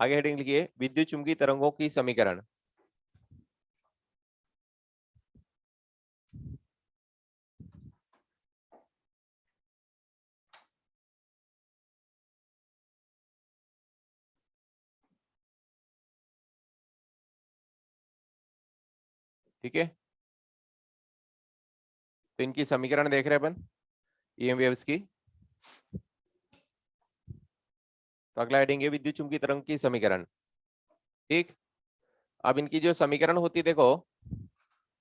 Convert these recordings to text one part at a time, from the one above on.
आगे हेडिंग लिखिए विद्युत चुंबकीय तरंगों की समीकरण। ठीक है, तो इनकी समीकरण देख रहे हैं अपन ईएम वेव्स की। तो अगला हेडिंग है विद्युत चुंबकीय तरंग की समीकरण। ठीक, अब इनकी जो समीकरण होती है देखो,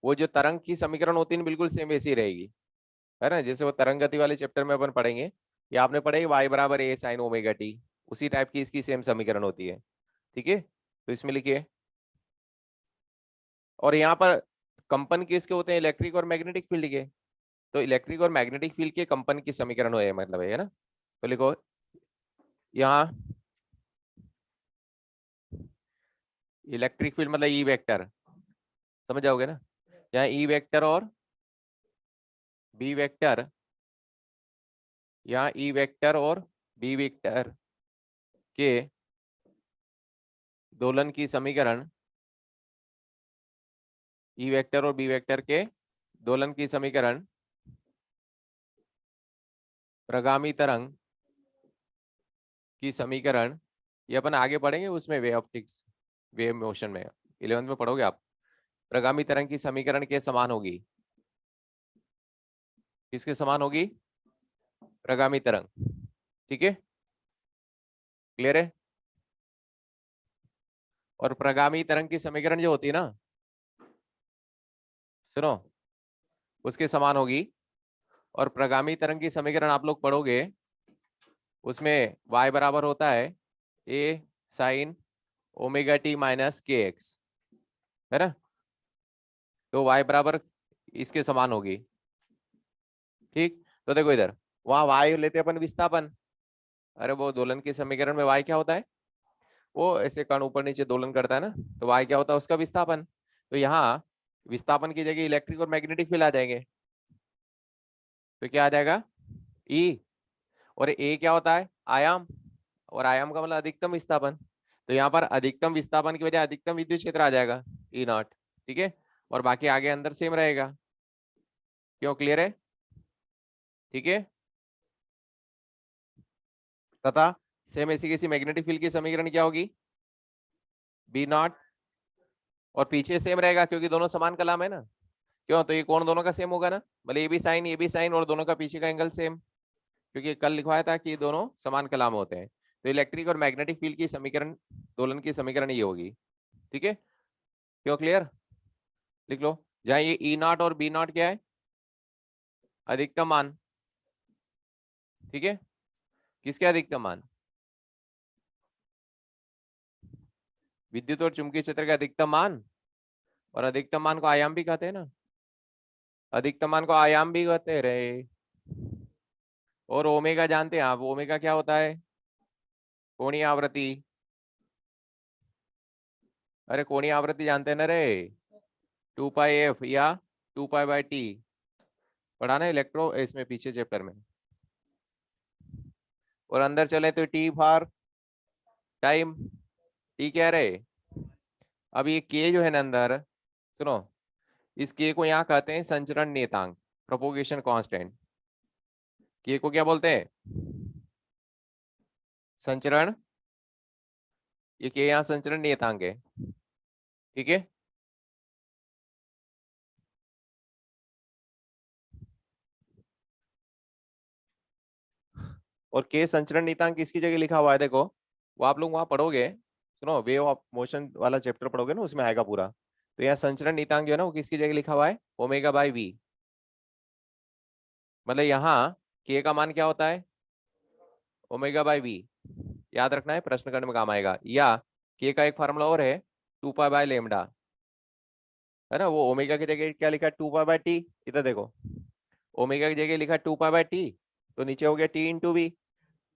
वो जो तरंग की समीकरण होती है बिल्कुल सेम वैसी रहेगी, है ना, जैसे वो तरंग गति वाले चैप्टर में अपन पढ़ेंगे, या आपने पढ़े y बराबर a साइन ओमेगा टी, उसी टाइप की इसकी सेम समीकरण होती है। ठीक है, तो इसमें लिखिए, और यहाँ पर कंपन किसके होते हैं, इलेक्ट्रिक और मैग्नेटिक फील्ड के। तो इलेक्ट्रिक और मैग्नेटिक फील्ड के कंपन की समीकरण हो, मतलब है ना। तो लिखो यहाँ इलेक्ट्रिक फील्ड मतलब ई वेक्टर, समझ जाओगे ना, यहाँ ई वेक्टर और बी वेक्टर, यहाँ ई वेक्टर और बी वेक्टर के दोलन की समीकरण, ई वेक्टर और बी वेक्टर के दोलन की समीकरण प्रगामी तरंग की समीकरण, ये अपन आगे पढ़ेंगे उसमें वे ऑप्टिक्स वेव मोशन में 11th में पढ़ोगे आप। प्रगामी तरंग की समीकरण के समान होगी, किसके समान होगी, प्रगामी तरंग। ठीक है, क्लियर है। और प्रगामी तरंग की समीकरण जो होती है ना, सुनो, उसके समान होगी। और प्रगामी तरंग की समीकरण आप लोग पढ़ोगे, उसमें y बराबर होता है a sign omega T minus के एक्स, है ना। तो y बराबर इसके समान होगी। ठीक, तो देखो इधर, वहां y लेते अपन विस्थापन, अरे वो दोलन के समीकरण में y क्या होता है, वो ऐसे कण ऊपर नीचे दोलन करता है ना, तो y क्या होता है उसका विस्थापन। तो यहाँ विस्थापन की जगह इलेक्ट्रिक और मैग्नेटिक फील्ड आ जाएंगे, तो क्या आ जाएगा E, और ए क्या होता है आयाम, और आयाम का मतलब अधिकतम विस्थापन। तो यहाँ पर अधिकतम विस्थापन की वजह अधिकतम विद्युत क्षेत्र आ जाएगा ई नॉट। ठीक है, और बाकी आगे अंदर सेम रहेगा, क्यों, क्लियर है। ठीक है, तथा सेम ऐसी किसी मैग्नेटिक फील्ड की समीकरण क्या होगी, बी नॉट, और पीछे सेम रहेगा क्योंकि दोनों समान कलाम है ना, क्यों, तो ये कोण दोनों का सेम होगा ना, मतलब ये भी साइन और दोनों का पीछे का एंगल सेम, क्योंकि कल लिखवाया था कि दोनों समान कलाम होते हैं। तो इलेक्ट्रिक और मैग्नेटिक फील्ड की समीकरण, दोलन की समीकरण ये होगी। ठीक है, क्यों, क्लियर, लिख लो। जहां ये ई नॉट और बी नॉट क्या है, अधिकतम मान। ठीक है, किसके अधिकतम मान, विद्युत और चुंबकीय क्षेत्र के अधिकतम मान, और अधिकतम मान को आयाम भी कहते हैं ना, अधिकतम मान को आयाम भी कहते रहे। और ओमेगा जानते हैं आप, ओमेगा क्या होता है, कोणीय आवृत्ति, अरे कोणीय आवृत्ति जानते हैं ना रे, 2 पाई एफ या 2 पाई/टी, पढ़ा ना इलेक्ट्रो इसमें पीछे चैप्टर में। और अंदर चले तो टी फॉर टाइम, टी क्या रहे। अब ये के जो है ना अंदर, सुनो, इस के को यहाँ कहते हैं संचरण नियतांक, प्रोपोगेशन कांस्टेंट। के को क्या बोलते हैं, संचरण, ये के यहाँ संचरण नियतांक है। ठीक है, और के संचरण नियतांक किसकी जगह लिखा हुआ है देखो, वो आप लोग वहां पढ़ोगे, सुनो, वेव ऑफ मोशन वाला चैप्टर पढ़ोगे ना, उसमें आएगा पूरा। तो यहाँ संचरण नियतांक जो है ना, वो किसकी जगह लिखा हुआ है, ओमेगा/वी। मतलब यहाँ के का मान क्या होता है, ओमेगा/वी, याद रखना है, प्रश्न करने में काम आएगा। या के का एक फार्मूला और है, 2 पाई/λ, है ना, वो ओमेगा की जगह क्या लिखा है, 2 पाई/टी। इधर देखो, ओमेगा की जगह लिखा है 2 पाई/टी, तो नीचे हो गया टी/वी,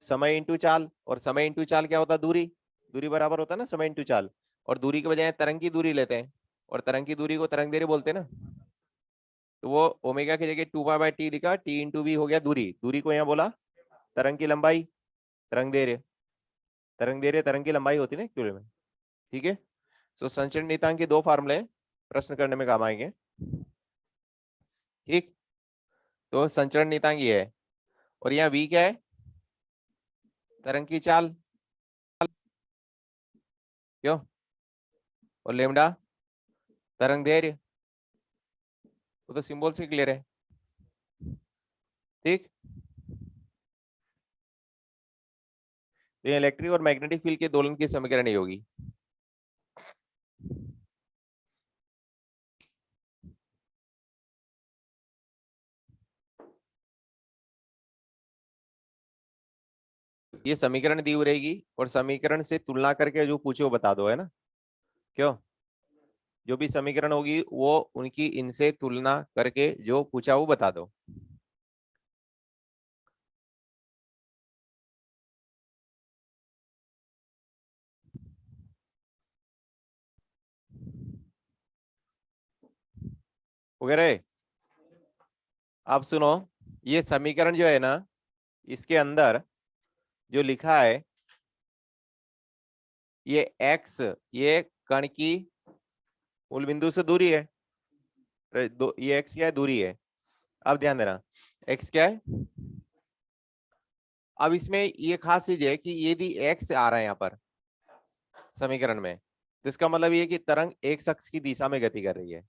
समय इंटू चाल, और समय इंटू चाल क्या होता है, दूरी, दूरी बराबर होता है ना समय इंटू चाल, और दूरी के बजाय तरंग की दूरी लेते हैं, और तरंग की दूरी को तरंग दैर्घ्य बोलते हैं ना। तो वो ओमेगा की जगह 2 पाई/टी लिखा, टी/वी हो गया दूरी, दूरी को यहाँ बोला तरंग की लंबाई, तरंग दैर्घ्य। तरंग दैर्घ्य तरंग की लंबाई होती है ना एक्चुअली में, ठीक है। सो संचरण नियतांक के दो फार्मूले प्रश्न करने में काम आएंगे, ठीक। तो संचरण नियतांक ये है, और यहाँ v क्या है, तरंग की चाल, क्यों, और लेमडा तरंग दैर्घ्य, वो तो सिंबल से क्लियर है, ठीक। तो ये इलेक्ट्रिक और मैग्नेटिक फील्ड के दोलन की समीकरण ही होगी। ये समीकरण दी हुई रहेगी और समीकरण से तुलना करके जो पूछे वो बता दो, है ना, क्यों, जो भी समीकरण होगी वो उनकी इनसे तुलना करके जो पूछा वो बता दो। वगैरह आप सुनो, ये समीकरण जो है ना, इसके अंदर जो लिखा है, ये x, ये कण की मूल बिंदु से दूरी है, ये x क्या है, दूरी है। अब ध्यान देना, x क्या है, अब इसमें ये खास चीज है कि यदि x आ रहा है यहाँ पर समीकरण में, तो इसका मतलब ये कि तरंग एक अक्ष की दिशा में गति कर रही है।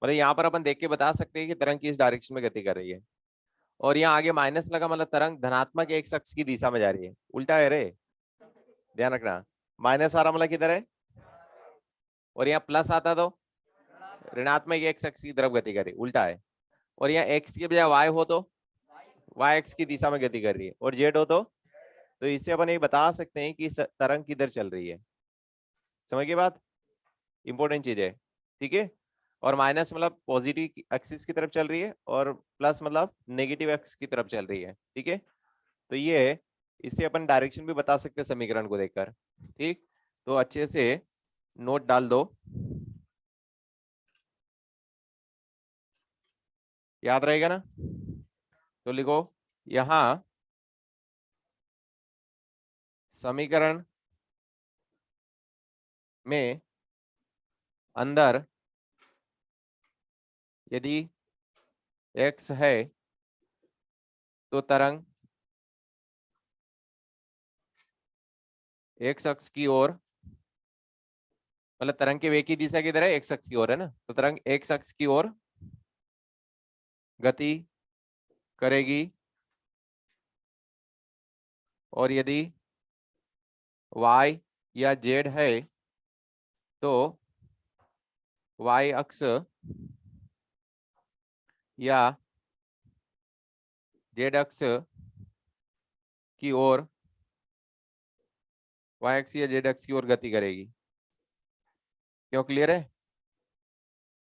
मतलब यहाँ पर अपन देख के बता सकते हैं कि तरंग किस डायरेक्शन में गति कर रही है, और यहाँ आगे माइनस लगा मतलब तरंग धनात्मक एक अक्ष की दिशा में जा रही है, उल्टा है रे, ध्यान रखना। माइनस आ रहा मतलब किधर है, और यहाँ प्लस आता तो ऋणात्मक एक अक्ष की तरफ गति कर रही है, उल्टा है। और यहाँ एक्स की बजाय वाई हो तो वाई एक्स की दिशा में गति कर रही है, और जेड हो तो इससे अपन ये बता सकते हैं कि तरंग किधर चल रही है। समझ गए बात, इंपॉर्टेंट चीज है, ठीक है। और माइनस मतलब पॉजिटिव एक्सिस की तरफ चल रही है, और प्लस मतलब नेगेटिव एक्स की तरफ चल रही है, ठीक है। तो ये है, इससे अपन डायरेक्शन भी बता सकते हैं समीकरण को देखकर, ठीक। तो अच्छे से नोट डाल दो, याद रहेगा ना। तो लिखो यहां समीकरण में अंदर यदि x है तो तरंग x अक्ष की ओर, मतलब तरंग के वेग की दिशा किधर है, x अक्ष की ओर है ना, तो तरंग x अक्ष की ओर गति करेगी, और यदि y या z है तो y अक्ष या z अक्ष की ओर, y अक्ष या z अक्ष की ओर गति करेगी। क्यों, क्लियर है,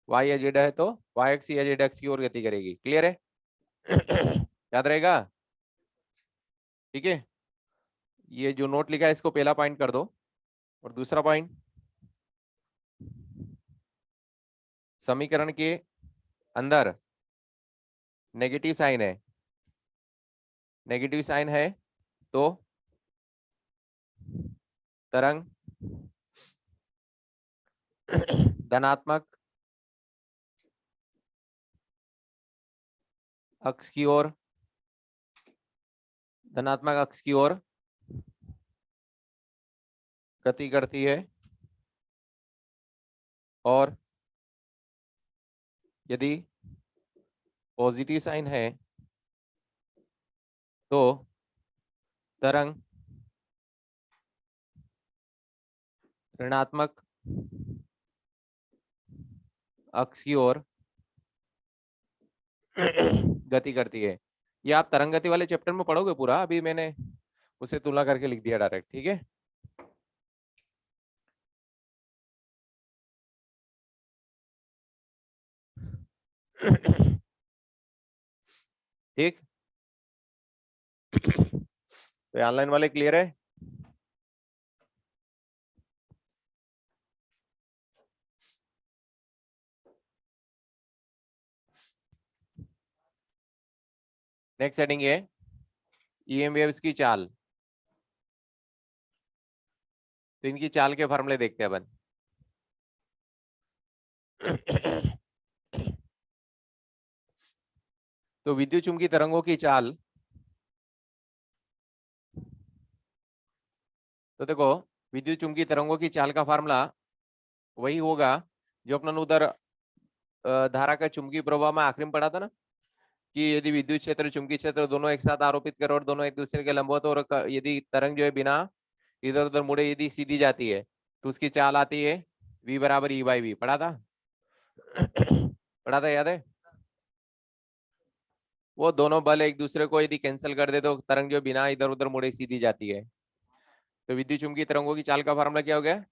y या z है तो y अक्ष या z अक्ष की ओर गति करेगी, क्लियर है। याद रहेगा, ठीक है। ये जो नोट लिखा है इसको पहला पॉइंट कर दो, और दूसरा पॉइंट, समीकरण के अंदर नेगेटिव साइन है, नेगेटिव साइन है तो तरंग धनात्मक अक्ष की ओर, धनात्मक अक्ष की ओर गति करती है, और यदि पॉजिटिव साइन है तो तरंग ऋणात्मक अक्ष की ओर गति करती है। ये आप तरंग गति वाले चैप्टर में पढ़ोगे पूरा, अभी मैंने उसे तुलना करके लिख दिया डायरेक्ट, ठीक है। ठीक, तो ऑनलाइन वाले क्लियर है। नेक्स्ट हेडिंग है ईएम वेव्स की चाल। तो इनकी चाल के फॉर्मूले देखते हैं अपन। तो विद्युत चुम्बकीय तरंगों की चाल, तो देखो विद्युत चुम्बकीय तरंगों की चाल का फार्मूला वही होगा जो अपना उधर धारा का चुंबकीय प्रवाह में आखिरी में पढ़ा था ना, कि यदि विद्युत क्षेत्र चुंबकीय क्षेत्र दोनों एक साथ आरोपित करो और दोनों एक दूसरे के लंबवत, और यदि तरंग जो है बिना इधर उधर मुड़े यदि सीधी जाती है तो उसकी चाल आती है v बराबर ई बाई वी। पढ़ा था? पढ़ा था, याद है? वो दोनों बल एक दूसरे को यदि कैंसिल कर दे तो तरंग जो बिना इधर उधर मुड़े सीधी जाती है। तो विद्युत चुम्बकीय तरंगों की चाल का फार्मूला क्या हो गया?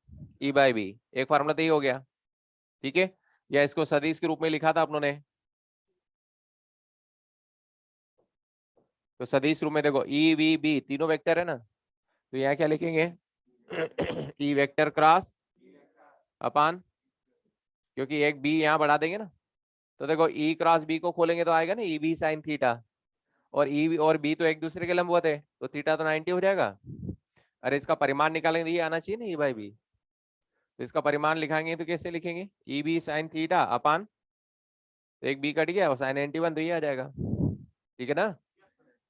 ई बाई वी। एक फार्मूला तो ही हो गया, ठीक है? या इसको सदिश के रूप में लिखा था अपनों ने, तो सदिश रूप में देखो ई वी बी तीनों वेक्टर है ना, तो यहाँ क्या लिखेंगे? ई वेक्टर क्रॉस अपान, क्योंकि एक बी यहाँ बढ़ा देंगे ना, तो देखो ई क्रॉस बी को खोलेंगे तो आएगा ना ई बी साइन थीटा, और ई और बी तो एक दूसरे के लंबवत है तो थीटा तो 90 हो जाएगा। अरे इसका परिमाण निकालेंगे तो ये आना चाहिए ना ई बाई बी, तो इसका परिमाण लिखाएंगे तो कैसे लिखेंगे? E B sine theta upon, तो एक बी कट गया और साइन 91 तो ये आ जाएगा, ठीक है ना?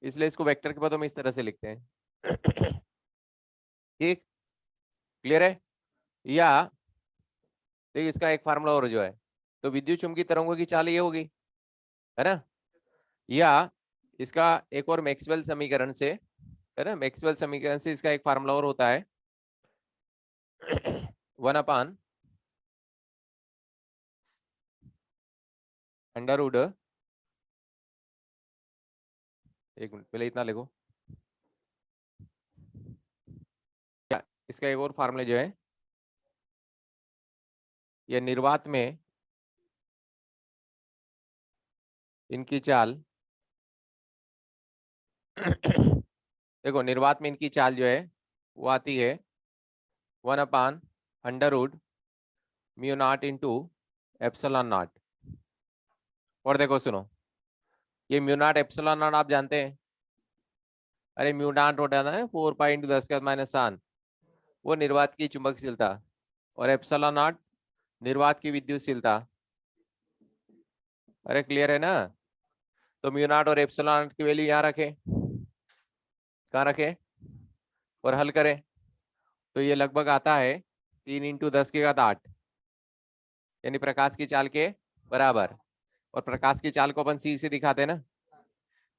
इसलिए इसको वेक्टर के पदों में इस तरह से लिखते हैं। ठीक, क्लियर है? या देखिए इसका एक फार्मूला और जो है, तो विद्युत चुम्बकीय तरंगों की चाल ये होगी, है ना? या इसका एक और मैक्सवेल समीकरण से, है ना, मैक्सवेल समीकरण से इसका एक फार्मूला और होता है, 1 अपान अंडर रूट, एक मिनट पहले इतना लिखो, इसका एक और फार्मूला जो है, ये निर्वात में इनकी चाल, देखो निर्वात में इनकी चाल जो है वो आती है 1 upon under root mu not into epsilon not. और देखो सुनो, ये म्यू नॉट एप्सिलॉन नॉट आप जानते हैं, अरे म्यू नॉट होता है 4 पाई इंटू 10⁻⁷, वो निर्वात की चुंबकशीलता, और एप्सिलॉन नॉट निर्वात की विद्युतशीलता। अरे क्लियर है ना? तो म्यू नॉट और एप्सिलॉन नॉट की वैल्यू यहाँ रखें, कहाँ रखें, और हल करें, तो ये लगभग आता है 3 इंटू 10⁸, यानी प्रकाश की चाल के बराबर। और प्रकाश की चाल को अपन सी से दिखाते हैं ना,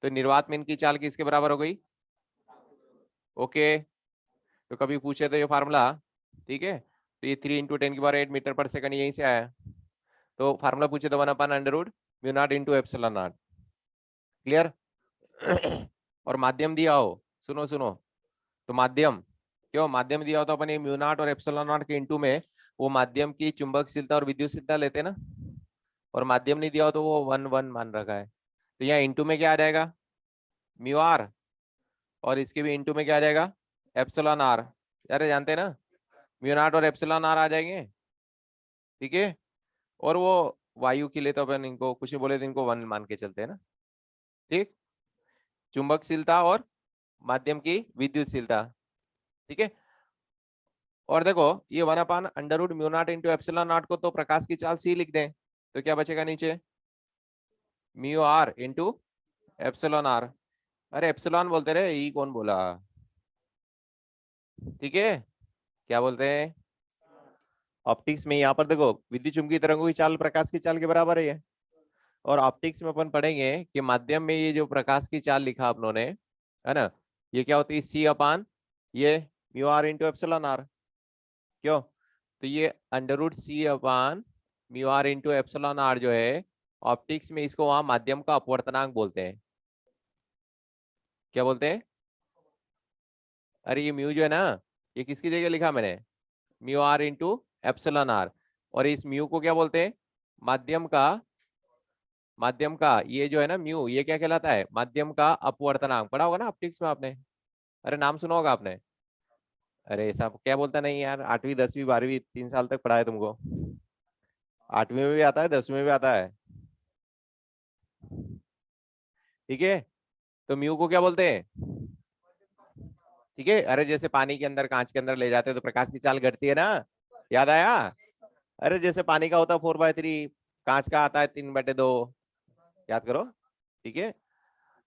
तो निर्वात में इनकी चाल किसके बराबर हो गई? ओके, तो कभी पूछे तो ये फार्मूला, ठीक है, तो ये 3 इंटू 10⁸ मीटर पर सेकंड यहीं से आया, तो फार्मूला पूछे तो 1 upon under root mu not into epsilon not. Clear? और माध्यम दिया हो, सुनो सुनो, तो माध्यम, क्यों माध्यम दिया हो तो अपन ये म्यू नॉट और एप्सिलॉन नॉट के इंटू में वो माध्यम की चुंबकशीलता और विद्युतशीलता लेते ना, और माध्यम नहीं दिया हो तो वो 1 1 मान रखा है, तो यहाँ इंटू में क्या आ जाएगा? म्यू आर, और इसके भी इंटू में क्या आ जाएगा? Epsilon R. यार जानते हैं ना, म्यू नॉट और एप्सिलॉन आर आ जाएंगे, ठीक है? और वो वायु के लिए तो अपन इनको कुछ भी बोले तो इनको 1 मान के चलते हैं ना, ठीक? चुंबकशीलता और माध्यम की विद्युतशीलता, ठीक है? और देखो ये 1 upon under root mu not into epsilon not को तो प्रकाश की चाल सी लिख दें, तो क्या बचेगा नीचे? Mu R into epsilon R. अरे एप्सिलॉन बोलते रहे, ई कौन बोला, ठीक है? क्या बोलते हैं? ऑप्टिक्स में यहाँ पर देखो विद्युत चुम्बकीय तरंगों की चाल प्रकाश की चाल के बराबर है ये। और ऑप्टिक्स में अपन पढ़ेंगे कि माध्यम में ये जो प्रकाश की चाल लिखा आप लोगों ने, है ना, ये क्या होती है? सी अपान ये mu R into epsilon R. क्यों? तो ये under root C upon mu R into epsilon R जो है ऑप्टिक्स में, इसको वहां माध्यम का अपवर्तनांक बोलते हैं। क्या बोलते हैं? अरे ये म्यू जो है ना, ये किसकी जगह लिखा मैंने? Mu R into epsilon R. और इस म्यू को क्या बोलते हैं? माध्यम का, माध्यम का ये जो है ना म्यू, ये क्या कहलाता है? माध्यम का अपवर्तनांक। पढ़ा होगा ना ऑप्टिक्स में आपने, अरे नाम सुना होगा आपने। अरे ऐसा क्या बोलता नहीं यार, 8वीं 10वीं 12वीं 3 साल तक पढ़ा है तुमको, 8वीं में भी आता है 10वीं में भी आता है, ठीक है? तो म्यू को क्या बोलते हैं? ठीक है, अरे जैसे पानी के अंदर, कांच के अंदर ले जाते हैं तो प्रकाश की चाल घटती है ना, याद आया? अरे जैसे पानी का होता है 4/3, कांच का आता है 3/2, याद करो। ठीक है,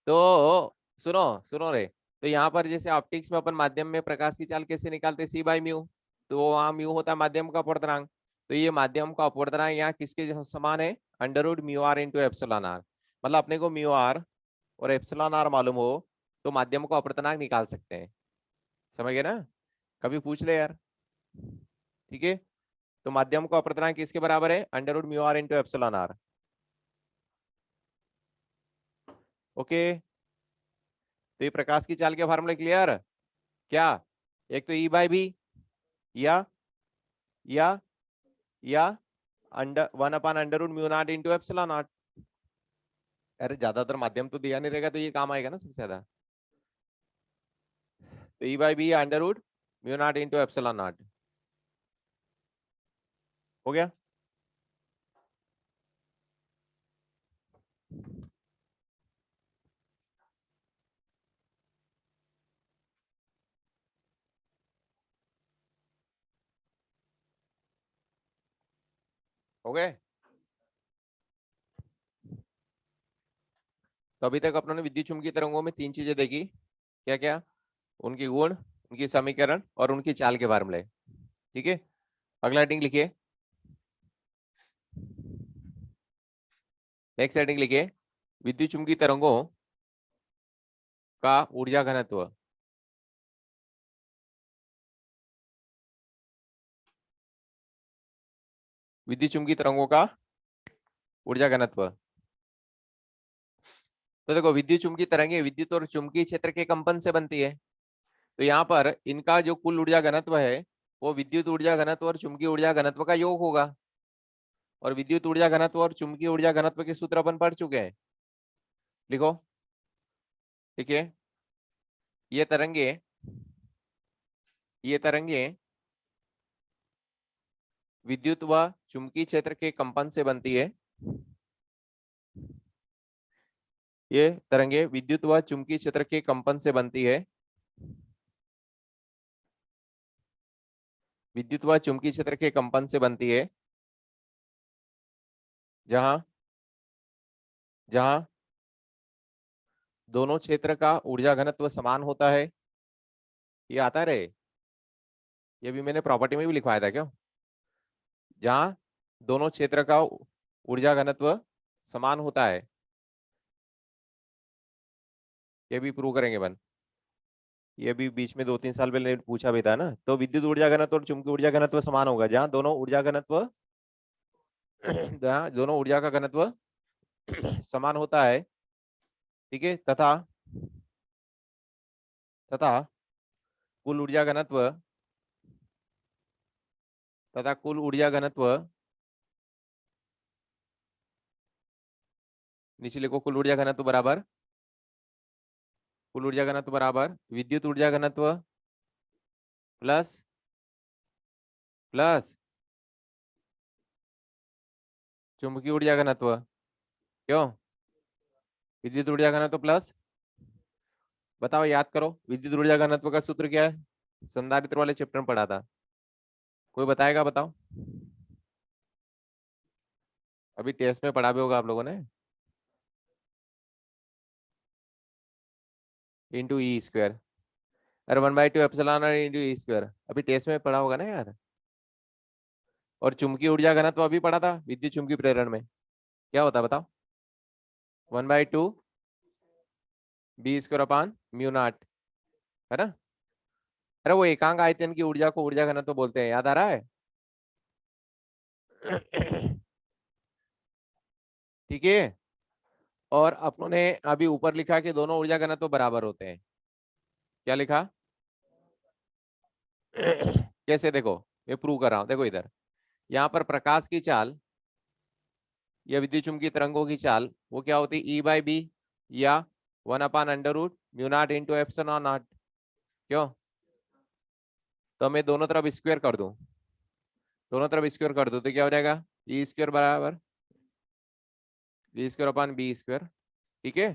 तो सुनो सुनो रे, तो यहाँ पर जैसे ऑप्टिक्स में अपन माध्यम में प्रकाश की चाल कैसे निकालते, C/μ, तो वहां म्यू होता है माध्यम का अपवर्तनांक। तो ये माध्यम का अपवर्तनांक यहाँ किसके समान है, √μr इंटू एप्सिलॉन आर। मतलब अपने को म्यू आर और एप्सिलॉन आर मालूम हो तो माध्यम का अपवर्तनांक निकाल सकते हैं। समझ गए ना, कभी पूछ ले यार। ठीक है, तो माध्यम का अपवर्तनांक किसके बराबर है, √μr into epsilon are. Okay, तो ये प्रकाश की चाल के फार्मूले क्लियर क्या, एक तो E/v, या या या अंडर 1/√μ0 इंटू एप्सिलॉन नॉट। अरे ज्यादातर माध्यम तो दिया नहीं रहेगा तो ये काम आएगा ना सबसे ज्यादा, तो E/v √μ0 इंटू एप्सिलॉन नॉट। हो गया। हो गए। तो अभी तक अपनों ने विद्युत चुम्बकीय तरंगों में 3 चीजें देखी, क्या क्या, उनकी गुण, उनकी समीकरण और उनकी चाल के फार्मूले। ठीक है, अगला हेडिंग लिखिए, नेक्स्ट हेडिंग लिखिए, विद्युत चुम्बकीय तरंगों का ऊर्जा घनत्व। विद्युत चुम्बकीय तरंगों का ऊर्जा घनत्व। तो देखो, विद्युत चुम्बकीय तरंगे विद्युत और चुम्बकीय क्षेत्र के कंपन से बनती है। तो यहाँ पर इनका जो कुल ऊर्जा घनत्व है वो विद्युत ऊर्जा घनत्व और चुम्बकीय ऊर्जा घनत्व का योग होगा। और विद्युत ऊर्जा घनत्व और चुम्बकीय ऊर्जा घनत्व के सूत्र अपन पढ़ चुके हैं, लिखो। ठीक है, ये तरंगे ये तरंगे विद्युत व चुम्बकीय क्षेत्र के कंपन से बनती है। ये तरंगे विद्युत व चुम्बकीय क्षेत्र के कंपन से बनती है। विद्युत व चुम्बकीय क्षेत्र के कंपन से बनती है, जहां जहां दोनों क्षेत्र का ऊर्जा घनत्व समान होता है। ये आता है रे, ये भी मैंने प्रॉपर्टी में भी लिखवाया था क्यों, जहां दोनों क्षेत्र का ऊर्जा घनत्व समान होता है। ये भी प्रूव करेंगे बन, ये भी बीच में 2-3 साल पहले पूछा भी था ना। तो विद्युत ऊर्जा घनत्व और चुंबकीय ऊर्जा घनत्व समान होगा जहां दोनों ऊर्जा घनत्व जहां दोनों ऊर्जा का घनत्व समान होता है। ठीक है, तथा तथा कुल ऊर्जा घनत्व तथा कुल ऊर्जा घनत्व, नीचे लिखो, कुल ऊर्जा घनत्व बराबर, कुल ऊर्जा घनत्व बराबर विद्युत ऊर्जा घनत्व प्लस प्लस चुंबकीय ऊर्जा घनत्व। क्यों, विद्युत ऊर्जा घनत्व प्लस, बताओ, याद करो, विद्युत ऊर्जा घनत्व का सूत्र क्या है, संधारित्र वाले चैप्टर में पढ़ा था, कोई बताएगा, बताओ। अभी टेस्ट में पढ़ा भी होगा आप लोगों ने, इंटू ई स्क्वायर। अरे 1/2 एप्सिलॉन इंटू ई स्क्वायर, अभी टेस्ट में पढ़ा होगा ना यार। और चुंबकीय ऊर्जा घनत्व अभी पढ़ा था विद्युत चुंबकीय प्रेरण में, क्या होता है बताओ, 1/2 B²/μ0, है ना। अरे वो एकांक आयतन की ऊर्जा को ऊर्जा घनत्व बोलते हैं, याद आ रहा है। ठीक है, और अपनों ने अभी ऊपर लिखा कि दोनों ऊर्जा घनत्व बराबर होते हैं, क्या लिखा कैसे, देखो मैं प्रूव कर रहा हूं, देखो इधर, यहाँ पर प्रकाश की चाल या विद्युत चुम्बकीय तरंगों की चाल वो क्या होती है, E/b या 1/√μ0 इंटू एप्सिलॉन नॉट। क्यों, तो मैं दोनों तरफ स्क्वायर कर दूं, दोनों तरफ स्क्वायर कर दूं तो क्या हो जाएगा, E² बराबर B²/b²। ठीक है,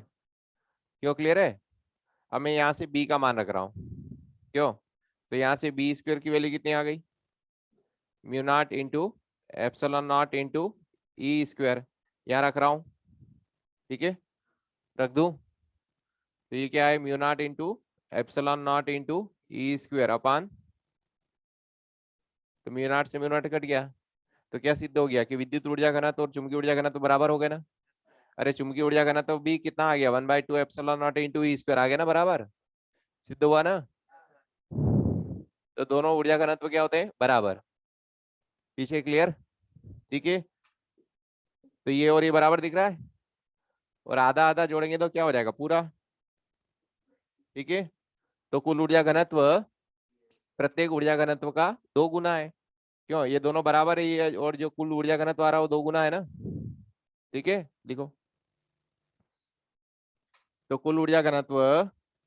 क्यों, क्लियर है। अब मैं यहाँ से b का मान रख रहा हूँ, क्यों? तो यहाँ से बी स्क्वायर की वैल्यू कितनी आ गई? Mu not into epsilon not into E square, यहाँ रख रहा हूँ, ठीक है, रख दूं। तो ये क्या है? Mu not into epsilon not into E square upon, तो म्यू नॉट से म्यू नॉट कट गया। तो क्या सिद्ध हो गया कि विद्युत ऊर्जा घनत्व और चुंबकीय ऊर्जा घनत्व बराबर हो गए ना? अरे चुंबकीय ऊर्जा घनत्व भी कितना आ गया? 1/2 epsilon not into E square आ गया ना, बराबर सिद्ध हुआ ना? तो दोनों ऊर्जा घनत्व क्या होते हैं? बराबर। पीछे क्लियर? ठीक है, तो ये और ये बराबर दिख रहा है, और आधा आधा जोड़ेंगे तो क्या हो जाएगा? पूरा। ठीक है, तो कुल ऊर्जा घनत्व प्रत्येक ऊर्जा घनत्व का 2 गुना है। क्यों? ये दोनों बराबर है, ये और जो कुल ऊर्जा घनत्व आ रहा है वो 2 गुना है ना। ठीक है, लिखो। तो कुल ऊर्जा घनत्व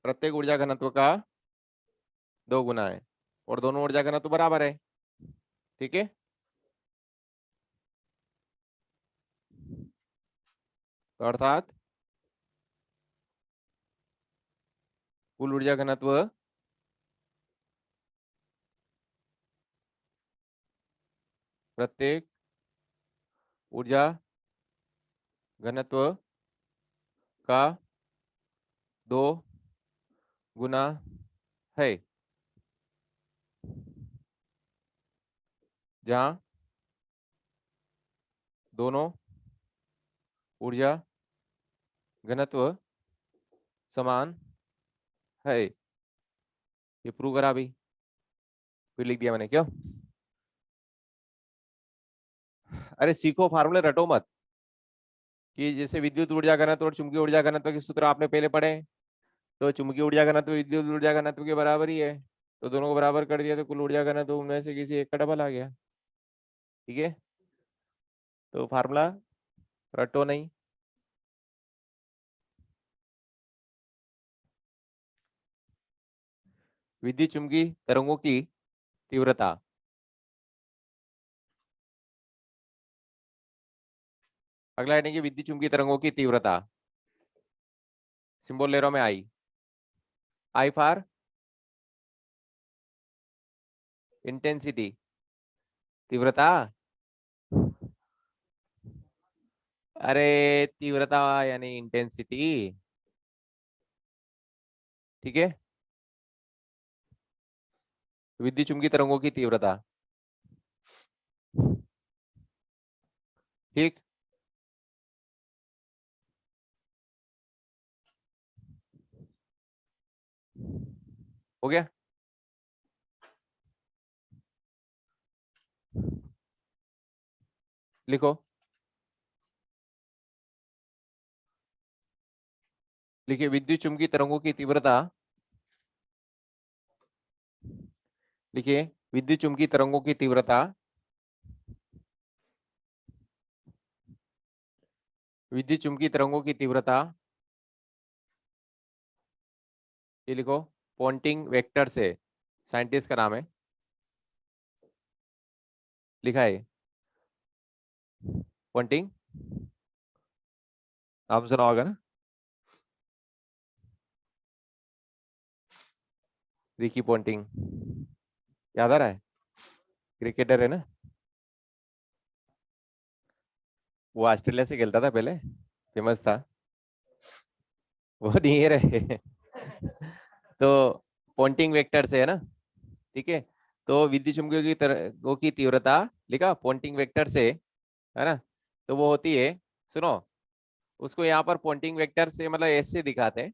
प्रत्येक ऊर्जा घनत्व का 2 गुना है, और दोनों ऊर्जा घनत्व बराबर है। ठीक है, तो अर्थात कुल ऊर्जा घनत्व प्रत्येक ऊर्जा घनत्व का 2 गुना है, जहां दोनों ऊर्जा घनत्व समान है। ये प्रूव करा अभी, फिर लिख दिया मैंने। क्यों? अरे सीखो, फार्मूले रटो मत। कि जैसे विद्युत ऊर्जा घनत्व और चुंबकीय ऊर्जा घनत्व के सूत्र आपने पहले पढ़े हैं, तो चुंबकीय ऊर्जा घनत्व विद्युत ऊर्जा घनत्व के बराबर ही है, तो दोनों को बराबर कर दिया तो कुल ऊर्जा घनत्व उनमें से किसी एक का डबल आ गया। ठीक है, तो फार्मूला रटो नहीं। विद्युत चुंबकीय तरंगों की तीव्रता, अगला है कि विद्युत चुंबकीय तरंगों की तीव्रता, सिंबल ले रहा हूं मैं, आई। आई फॉर इंटेंसिटी, तीव्रता। अरे तीव्रता यानी इंटेंसिटी। ठीक है, विद्युत चुंबकीय तरंगों की तीव्रता। ठीक, हो गया। लिखो, लिखिए विद्युत चुंबकीय तरंगों की तीव्रता, लिखिए विद्युत चुंबकीय तरंगों की तीव्रता, विद्युत चुंबकीय तरंगों की तीव्रता, ये लिखो पॉइंटिंग वेक्टर से, साइंटिस्ट का नाम है, लिखा है पॉइंटिंग, आप सुना होगा ना, रिकी पॉन्टिंग, याद आ रहा है? क्रिकेटर है ना, वो ऑस्ट्रेलिया से खेलता था पहले, फेमस था। वो नहीं है रहे। तो पॉइंटिंग वेक्टर से है ना, ठीक है। तो विद्युत चुम्बकीय की तरंगों की तीव्रता लिखा पॉइंटिंग वेक्टर से, है ना, तो वो होती है, सुनो, उसको यहाँ पर पॉइंटिंग वेक्टर से मतलब ऐसे दिखाते हैं,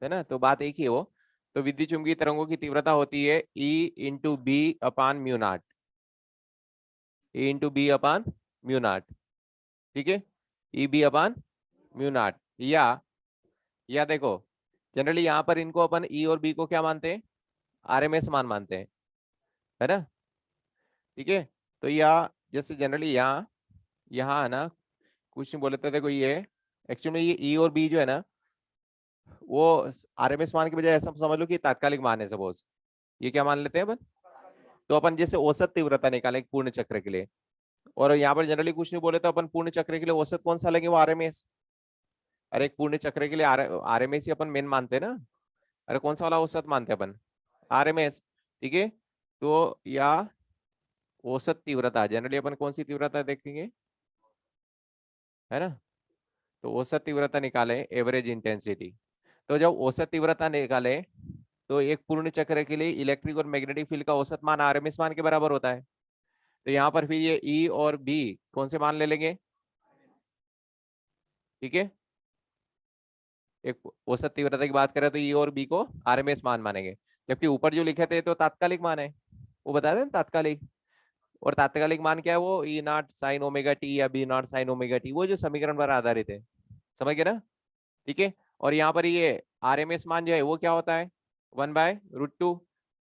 है ना, तो बात एक ही है वो। तो विद्युत चुम्बकीय तरंगों की तीव्रता होती है E into B upon mu naught, E into B upon mu naught. ठीक है, E B upon mu naught, या देखो, जनरली यहाँ पर इनको अपन ई और बी को क्या मानते हैं? आरएमएस मान मानते हैं, है ना। ठीक है, तो या जैसे जनरली यहाँ, यहाँ है ना, कुछ नहीं बोले तो देखो ये एक्चुअली ये ई और बी जो है ना, वो आरएमएस मान के बजाय ऐसा समझ लो कि तात्कालिक मान है, सपोज ये क्या मान लेते हैं अपन, तो अपन जैसे औसत तीव्रता निकाले एक पूर्ण चक्र के लिए, और यहाँ पर जनरली कुछ नहीं बोले तो अपन पूर्ण चक्र के लिए औसत कौन सा लेंगे? वो आरएमएस। अरे एक पूर्ण चक्र के लिए आरएमएस ही अपन मेन मानते हैं ना, अरे कौन सा वाला औसत मानते हैं अपन? RMS, ठीक है। तो या औसत तीव्रता, जनरली अपन कौन सी तीव्रता देखेंगे, है ना। तो औसत तीव्रता निकाले, एवरेज इंटेंसिटी। तो जब औसत तीव्रता निकाले तो एक पूर्ण चक्र के लिए इलेक्ट्रिक और मैग्नेटिक फील्ड का औसत मान आरएमएस मान के बराबर होता है। तो यहाँ पर फिर ये ई और बी कौन से मान ले लेंगे, ठीक है। एक औसत तीव्रता की बात करें तो ई और बी को आरएमएस मान मानेंगे, जबकि ऊपर जो लिखे थे तो तात्कालिक मान है, वो बता दें तात्कालिक। और तात्कालिक मान क्या है, वो E not sine omega T या B not sine omega T, वो जो समीकरण पर आधारित है, समझ गए ना, ठीक है। और यहाँ पर ये आरएमएस मान जो है वो क्या होता है, 1/√2,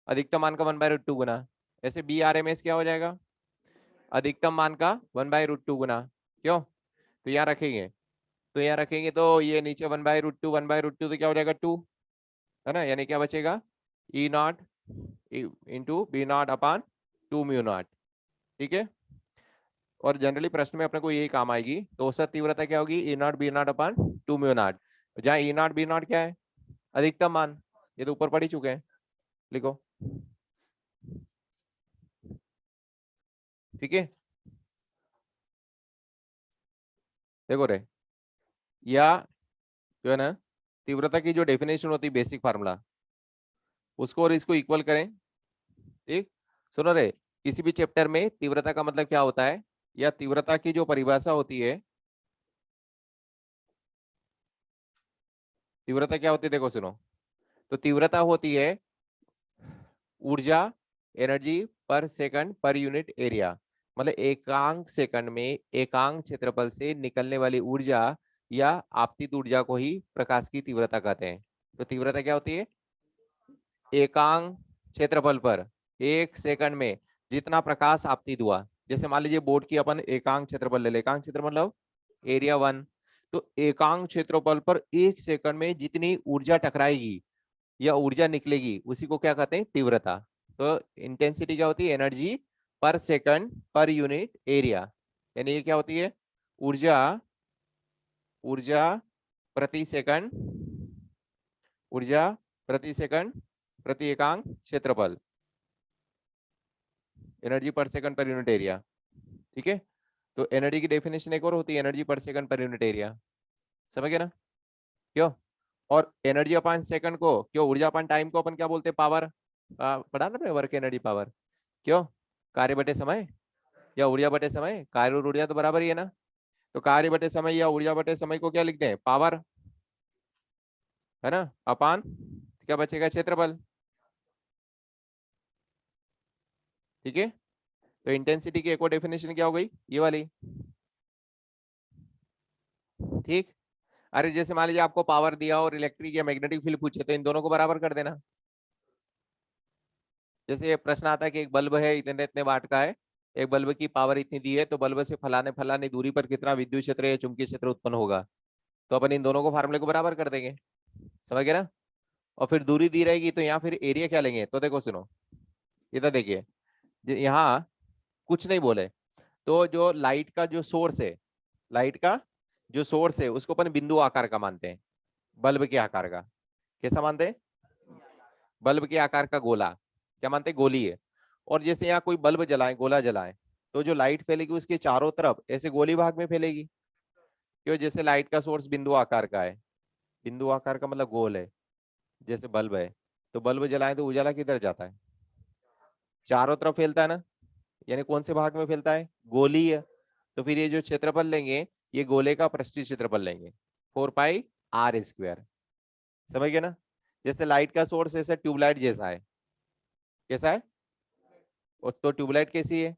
अधिकतम मान का 1/√2 गुना। ऐसे बी आरएमएस क्या हो जाएगा, अधिकतम मान का 1/√2 गुना, क्यों। तो यहाँ रखेंगे, तो यहाँ रखेंगे तो ये नीचे 1/√2, 1/√2 तो क्या हो जाएगा 2, है ना, यानी क्या बचेगा, E naught into B naught upon 2 mu naught, ठीक है। और जनरली प्रश्न में अपने को यही काम आएगी, तो औसत तीव्रता क्या होगी, E naught B naught upon 2 mu naught, जहाँ ई नॉट बी नॉट क्या है, अधिकतम मान, ये तो ऊपर पढ़ ही चुके हैं, लिखो, ठीक है। देखो रे, या जो है ना तीव्रता की जो डेफिनेशन होती है बेसिक फार्मूला, उसको और इसको इक्वल करें, ठीक। सुनो रे, किसी भी चैप्टर में तीव्रता का मतलब क्या होता है, या तीव्रता की जो परिभाषा होती है, तीव्रता क्या होती है, देखो सुनो। तो तीव्रता होती है ऊर्जा, एनर्जी पर सेकंड पर यूनिट एरिया, मतलब एकांक सेकंड में एकांक क्षेत्रफल से निकलने वाली ऊर्जा या आपतित ऊर्जा को ही प्रकाश की तीव्रता कहते हैं। तो तीव्रता क्या होती है, एकांक क्षेत्रफल पर एक सेकंड में जितना प्रकाश आपतित हुआ, जैसे मान लीजिए बोर्ड की अपन एकांक क्षेत्रफल ले ले, एकांक क्षेत्र मतलब एरिया 1, तो एकांक क्षेत्रफल पर एक सेकंड में जितनी ऊर्जा टकराएगी या ऊर्जा निकलेगी उसी को क्या कहते हैं, तीव्रता। तो इंटेंसिटी क्या होती है, एनर्जी पर सेकंड पर यूनिट एरिया, यानी ये क्या होती है, ऊर्जा, ऊर्जा प्रति सेकंड, ऊर्जा प्रति सेकंड प्रति एकांक क्षेत्रफल, एनर्जी पर सेकंड पर यूनिट एरिया, ठीक है। तो एनर्जी की डेफिनेशन एक और होती है, एनर्जी पर सेकंड पर यूनिट एरिया, समझ गए ना, क्यों। और एनर्जी अपान सेकंड को, क्यों, ऊर्जा अपान टाइम को अपन क्या बोलते हैं, पावर, पढ़ा ना अपने वर्क एनर्जी पावर, क्यों, कार्य बटे समय या ऊर्जा बटे समय, कार्य और ऊर्जा तो बराबर ही है ना। तो कार्य बटे समय या ऊर्जा बटे समय को क्या लिखते हैं, पावर, है ना, अपान क्या बचेगा, क्षेत्रफल, ठीक है। तो इंटेंसिटी की एक और डेफिनेशन क्या हो गई, ये वाली, ठीक। अरे जैसे मान लीजिए आपको पावर दिया और इलेक्ट्रिक या मैग्नेटिक फील्ड पूछे, तो इन दोनों को बराबर कर देना। जैसे ये प्रश्न आता है कि एक बल्ब है इतने इतने वाट का है, एक बल्ब की पावर इतनी दी है, तो बल्ब से फलाने फलाने दूरी पर कितना विद्युत क्षेत्र या चुंबकीय क्षेत्र उत्पन्न होगा, तो अपन इन दोनों को फार्मूले को बराबर कर देंगे, समझ गए ना। और फिर दूरी दी रहेगी तो यहाँ फिर एरिया क्या लेंगे, तो देखो सुनो, इधर देखिए, यहाँ कुछ नहीं बोले, तो जो लाइट का जो सोर्स है, लाइट का जो सोर्स है उसको अपन बिंदु आकार का मानते हैं, बल्ब के आकार का, कैसा मानते हैं, बल्ब के आकार का गोला, क्या मानते हैं, गोली है। और जैसे यहाँ कोई बल्ब जलाए, गोला जलाए, तो जो लाइट फैलेगी उसके चारों तरफ ऐसे गोली भाग में फैलेगी, क्यों, जैसे लाइट का सोर्स बिंदु आकार का है, बिंदु आकार का मतलब गोल है, जैसे बल्ब है, तो बल्ब जलाए तो उजाला किधर जाता है, चारों तरफ फैलता है ना, यानी कौन से भाग में फैलता है, गोली है। तो फिर ये जो क्षेत्रफल लेंगे, ये गोले का पृष्ठीय क्षेत्रफल लेंगे, 4πr², समझ गए ना। जैसे लाइट का सोर्स ऐसे ट्यूबलाइट जैसा है, कैसा है, और तो ट्यूबलाइट कैसी है,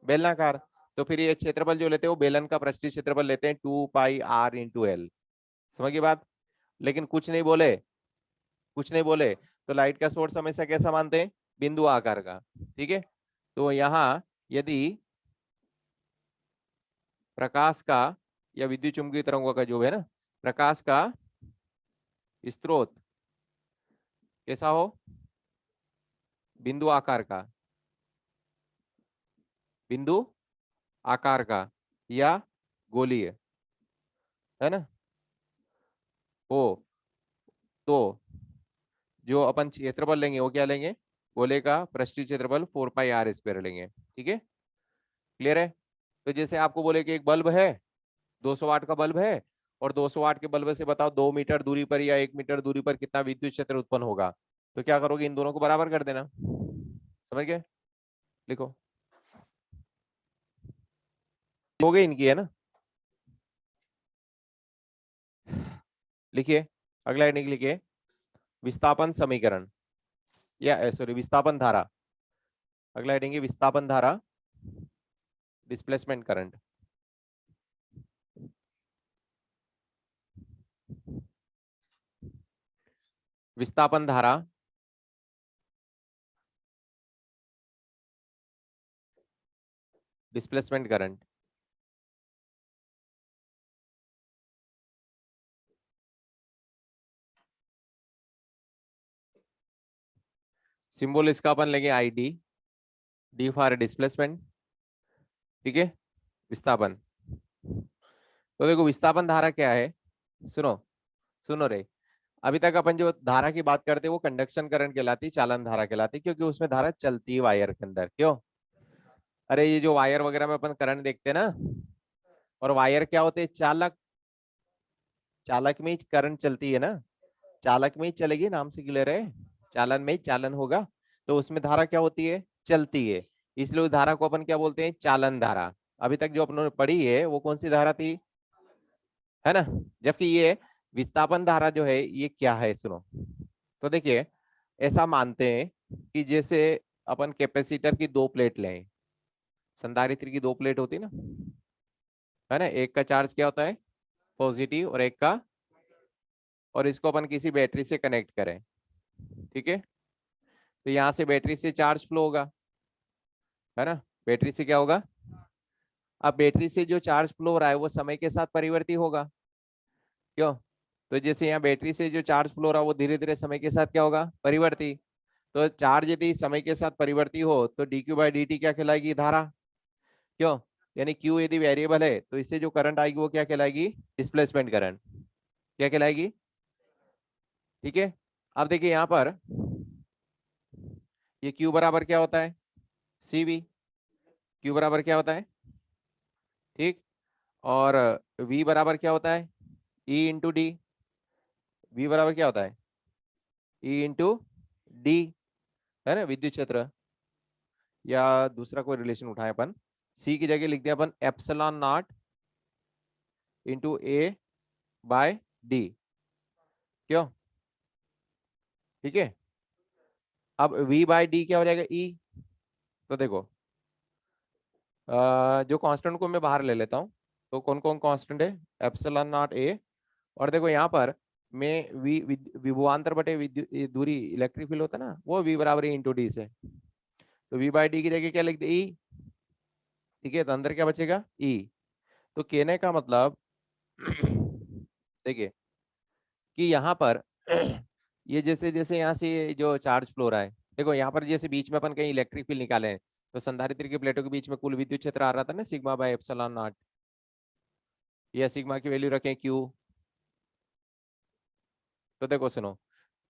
बेलनाकार, तो फिर ये क्षेत्रफल जो लेते हैं वो बेलन का पृष्ठीय क्षेत्रफल लेते हैं 2πr×l, समझ गई बात। लेकिन कुछ नहीं बोले, कुछ नहीं बोले, तो लाइट का सोर्स हमेशा कैसा मानते हैं, बिंदु आकार का, ठीक है। तो यहाँ यदि प्रकाश का या विद्युत चुम्बकीय तरंगों का जो है ना, प्रकाश का स्रोत कैसा हो, बिंदु आकार का, बिंदु आकार का या गोलीय, है ना, हो, तो जो अपन क्षेत्रफल लेंगे वो क्या लेंगे, गोले का पृष्ठीय क्षेत्रफल 4πr² लेंगे। ठीक है, क्लियर है। तो जैसे आपको बोले कि एक बल्ब है, 200 वाट का बल्ब है, और 200 वाट के बल्ब से बताओ 2 मीटर दूरी पर या 1 मीटर दूरी पर कितना विद्युत क्षेत्र उत्पन्न होगा, तो क्या करोगे, इन दोनों को बराबर कर देना। समझ गए, लिखो, हो गई इनकी, है ना। लिखिए, अगला हेडिंग लिखिए, विस्थापन समीकरण, या सॉरी विस्थापन धारा। अगला हेडिंग है विस्थापन धारा, डिस्प्लेसमेंट करंट। विस्थापन धारा, डिस्प्लेसमेंट करंट। सिंबल इसका अपन लेंगे I D, D for displacement. ठीक है, विस्थापन। तो देखो विस्थापन धारा क्या है, सुनो सुनो रे। अभी तक अपन जो धारा की बात करते हैं वो कंडक्शन करंट कहलाती, चालन धारा कहलाती, क्योंकि उसमें धारा चलती है वायर के अंदर। क्यों, अरे ये जो वायर वगैरह में अपन करंट देखते हैं ना, और वायर क्या होते हैं, चालक। चालक में ही करंट चलती है ना, चालक में ही चलेगी, नाम से क्लियर है, चालन में ही चालन होगा, तो उसमें धारा क्या होती है, चलती है। इसलिए उस धारा को अपन क्या बोलते हैं, चालन धारा। अभी तक जो अपनों ने पढ़ी है वो कौन सी धारा थी, है ना। जबकि ये विस्थापन धारा जो है ये क्या है, सुनो। तो देखिए, ऐसा मानते हैं कि जैसे अपन कैपेसिटर की दो प्लेट लें, संधारित्र की दो प्लेट होती है ना, है ना, एक का चार्ज क्या होता है, पॉजिटिव, और एक का, और इसको अपन किसी बैटरी से कनेक्ट करें। ठीक है, तो यहाँ से बैटरी से चार्ज फ्लो होगा, है ना, बैटरी से क्या होगा। अब बैटरी से जो चार्ज फ्लो हो रहा है वो समय के साथ परिवर्ती होगा। क्यों, तो जैसे यहाँ बैटरी से जो चार्ज फ्लो हो रहा है वो धीरे धीरे समय के साथ क्या होगा, परिवर्ती। तो चार्ज यदि समय के साथ परिवर्ती हो तो dq/dt क्या कहलाएगी, धारा। क्यों, यानी q यदि वेरिएबल है तो इससे जो करंट आएगी वो क्या कहलाएगी, डिस्प्लेसमेंट करंट, क्या कहलाएगी। ठीक है, अब देखिए यहाँ पर ये q बराबर क्या होता है, cv। q बराबर क्या होता है, ठीक, और v बराबर क्या होता है, e इंटू डी। v बराबर क्या होता है, e इंटू डी, है ना, विद्युत क्षेत्र। या दूसरा कोई रिलेशन उठाए अपन, c की जगह लिख दिया अपन epsilon not into A by D. क्यों, ठीक है। अब v बाय डी क्या हो जाएगा, e। तो देखो जो कांस्टेंट को मैं बाहर ले लेता हूँ, तो कौन कौन कांस्टेंट है, एप्सिलॉन नॉट ए, और देखो यहाँ पर मैं विभवांतर बटे ये दूरी इलेक्ट्रिक फील्ड होता है ना, वो v बराबर इंटू डी से, तो v बाय डी की जगह क्या लिख दे, e। ठीक है, तो अंदर क्या बचेगा, e। तो कहने का मतलब देखिए कि यहाँ पर ये जैसे जैसे यहाँ से ये जो चार्ज फ्लो रहा है, देखो यहाँ पर जैसे बीच में अपन कहीं इलेक्ट्रिक फील्ड निकाले हैं, तो संधारित्र की प्लेटों के बीच में कुल विद्युत क्षेत्र आ रहा था ना, सिग्मा बाय एप्सिलॉन नॉट, या सिग्मा की वैल्यू रखें क्यू। तो देखो सुनो,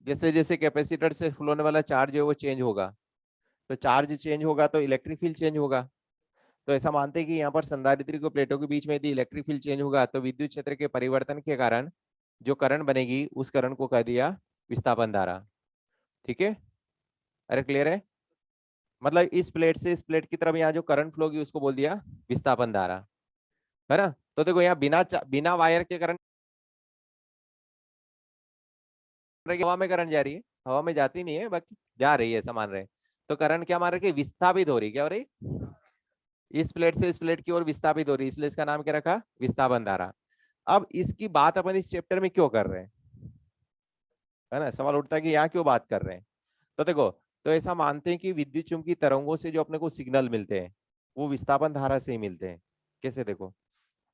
जैसे जैसे कैपेसिटर से फ्लो होने वाला चार्ज है वो चेंज होगा, तो चार्ज चेंज होगा तो इलेक्ट्रिक फील्ड चेंज होगा। तो ऐसा मानते हैं कि यहाँ पर संधारित्र को प्लेटों के बीच में यदि इलेक्ट्रिक फील्ड चेंज होगा तो विद्युत क्षेत्र के परिवर्तन के कारण जो करंट बनेगी उस करंट को कह दिया विस्थापन धारा। ठीक है, अरे क्लियर है, मतलब इस प्लेट से इस प्लेट की तरफ यहाँ जो करंट फ्लो होगी उसको बोल दिया विस्थापन धारा, है ना। तो देखो यहाँ बिना वायर के करंट, हवा में करंट जा रही है, हवा में जाती नहीं है, बाकी जा रही है, ऐसा मान रहे हैं। तो करंट क्या मान रहे हैं कि विस्थापित हो रही, क्या हो रही, इस प्लेट से इस प्लेट की ओर विस्थापित हो रही, इसलिए इसका नाम क्या रखा, विस्थापन धारा। अब इसकी बात अपन इस चैप्टर में क्यों कर रहे हैं, है ना, सवाल उठता है कि यहाँ क्यों बात कर रहे हैं। तो देखो, तो ऐसा मानते हैं कि विद्युत चुम्बकीय तरंगों से जो अपने को सिग्नल मिलते हैं वो विस्थापन धारा से ही मिलते हैं। कैसे, देखो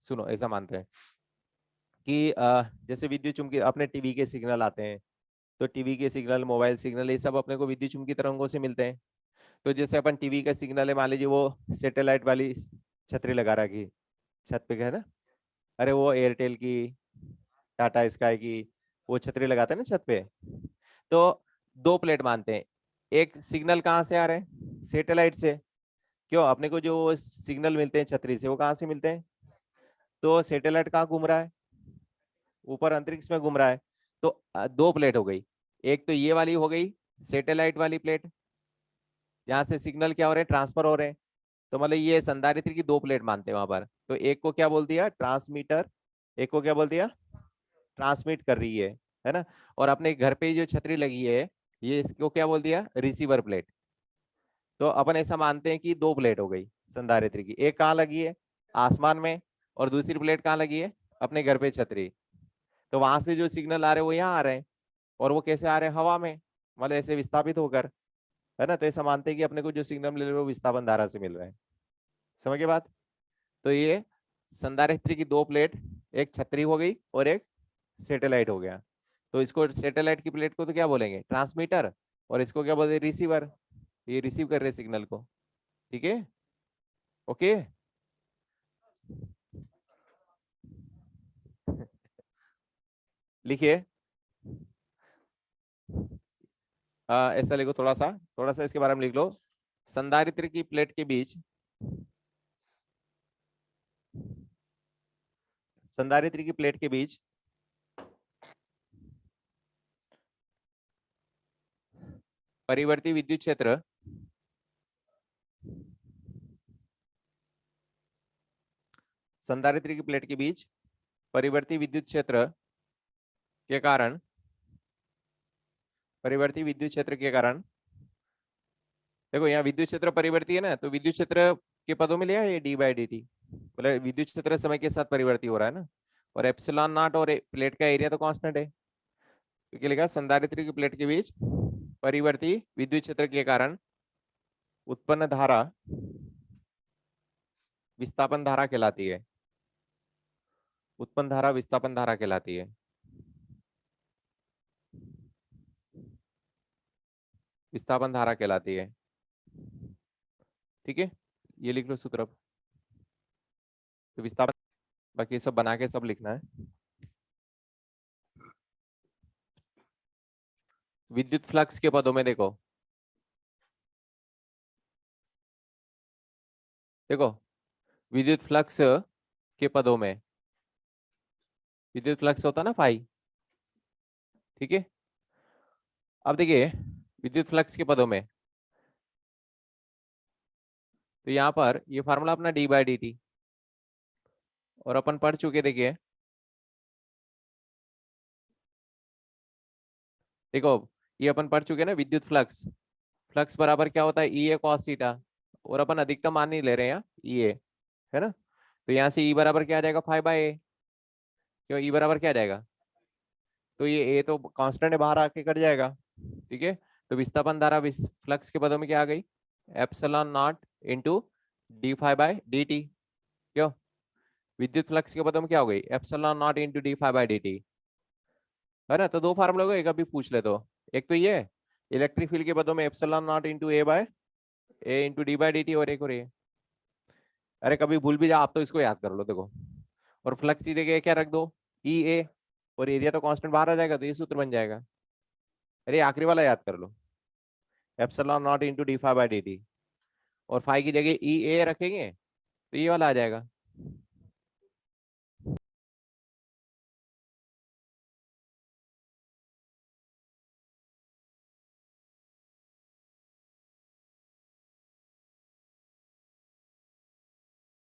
सुनो, ऐसा मानते हैं कि जैसे विद्युत चुम्बकीय अपने टीवी के सिग्नल आते हैं, तो टीवी के सिग्नल, मोबाइल सिग्नल, ये सब अपने को विद्युत चुम्बकीय तरंगों से मिलते हैं। तो जैसे अपन टीवी का सिग्नल है, मान लीजिए वो सैटेलाइट वाली छतरी लगा रखी छत पे, है ना, अरे वो एयरटेल की, टाटा स्काई की वो छतरी लगाते हैं ना छत पे। तो दो प्लेट मानते हैं। एक सिग्नल कहाँ से आ रहे हैं? सैटेलाइट से। क्यों? अपने को जो सिग्नल मिलते हैं छतरी से वो कहाँ से मिलते हैं? तो सैटेलाइट कहाँ घूम रहा है? ऊपर अंतरिक्ष में घूम रहा है। तो दो प्लेट हो गई। एक तो ये वाली हो गई सैटेलाइट वाली प्लेट, जहां से सिग्नल क्या हो रहे हैं? ट्रांसफर हो रहे हैं। तो मतलब ये संधारित्र की दो प्लेट मानते हैं वहां पर। तो एक को क्या बोल दिया? ट्रांसमीटर। एक को क्या बोल दिया? ट्रांसमिट कर रही है ना। और अपने घर पे जो छतरी लगी है, ये इसको क्या बोल दिया? Receiver plate. तो अपन ऐसा मानते हैं कि दो प्लेट हो गई संधारित्र की। एक कहाँ लगी है? आसमान में। और दूसरी प्लेट कहाँ लगी है? अपने घर पे छतरी। तो वहां से जो सिग्नल आ रहे हैं वो यहाँ आ रहे हैं। और वो कैसे आ रहे हैं? हवा में, मतलब ऐसे विस्थापित होकर, है ना। तो ऐसा मानते हैं कि अपने को जो सिग्नल मिल रहा है वो विस्थापन धारा से मिल रहा है। समझ के बात? तो ये संधारित्र की दो प्लेट, एक छतरी हो गई और एक सैटेलाइट हो गया। तो इसको सैटेलाइट की प्लेट को तो क्या बोलेंगे? ट्रांसमीटर। और इसको क्या बोलते हैं? रिसीवर। ये रिसीव कर रहे सिग्नल को। ठीक है, ओके। लिखिए। ऐसा लिखो, थोड़ा सा इसके बारे में लिख लो। संधारित्र की प्लेट के बीच, संधारित्र की प्लेट के बीच परिवर्ती विद्युत क्षेत्र संधारित्र की प्लेट के बीच परिवर्ती विद्युत क्षेत्र के कारण, परिवर्ती विद्युत क्षेत्र के कारण, देखो यहाँ विद्युत क्षेत्र परिवर्ती है ना, तो विद्युत क्षेत्र के पदों में लिया है ये डी बाई डी टी। मतलब विद्युत क्षेत्र समय के साथ परिवर्ती हो रहा है ना। और एप्सिलॉन नॉट और प्लेट का एरिया तो कांस्टेंट है, क्योंकि लिखा संधारित्र की प्लेट के बीच परिवर्ती विद्युत क्षेत्र के कारण उत्पन्न धारा विस्थापन धारा कहलाती है। उत्पन्न धारा विस्थापन धारा कहलाती है। विस्थापन धारा कहलाती है। ठीक है, ये लिख लो सूत्र अब। तो विस्थापन, बाकी सब बना के सब लिखना है। विद्युत फ्लक्स के पदों में देखो, देखो विद्युत फ्लक्स के पदों में, विद्युत फ्लक्स होता ना फाई। ठीक है, अब देखिए विद्युत फ्लक्स के पदों में, तो यहाँ पर ये फार्मूला अपना डी बाई डी टी, और अपन पढ़ चुके। देखिए देखो, ये अपन पढ़ चुके ना विद्युत फ्लक्स। फ्लक्स बराबर क्या होता है? ई ए कॉस थीटा। और अपन अधिकतम मान नहीं ले रहे हैं यहाँ, ई ए, है ना। तो यहाँ से ई बराबर क्या आ जाएगा? फाइव बाई ए। क्यों? ई बराबर क्या आ जाएगा? तो ये ए तो कांस्टेंट है, बाहर आके कट जाएगा। ठीक है, तो विस्थापन धारा फ्लक्स के पदों में क्या आ गई? Epsilon not into D five by D T. क्यों? विद्युत फ्लक्स के पदों में क्या हो गई? Epsilon not into D five by D T, है ना। तो दो फार्मूले हो गए, एक अभी पूछ ले। तो एक तो ये इलेक्ट्रिक फील्ड के पदों में epsilon not into A by A into D by D T, और ये। अरे कभी भूल भी जा आप तो इसको याद कर लो, देखो। और फ्लक्स सीधे के क्या रख दो? ई ए। और एरिया तो कांस्टेंट बाहर आ जाएगा, तो ये सूत्र बन जाएगा। अरे आखिरी वाला याद कर लो, epsilon not into D five by D T. और फाइव की जगह ई ए रखेंगे तो ये वाला आ जाएगा।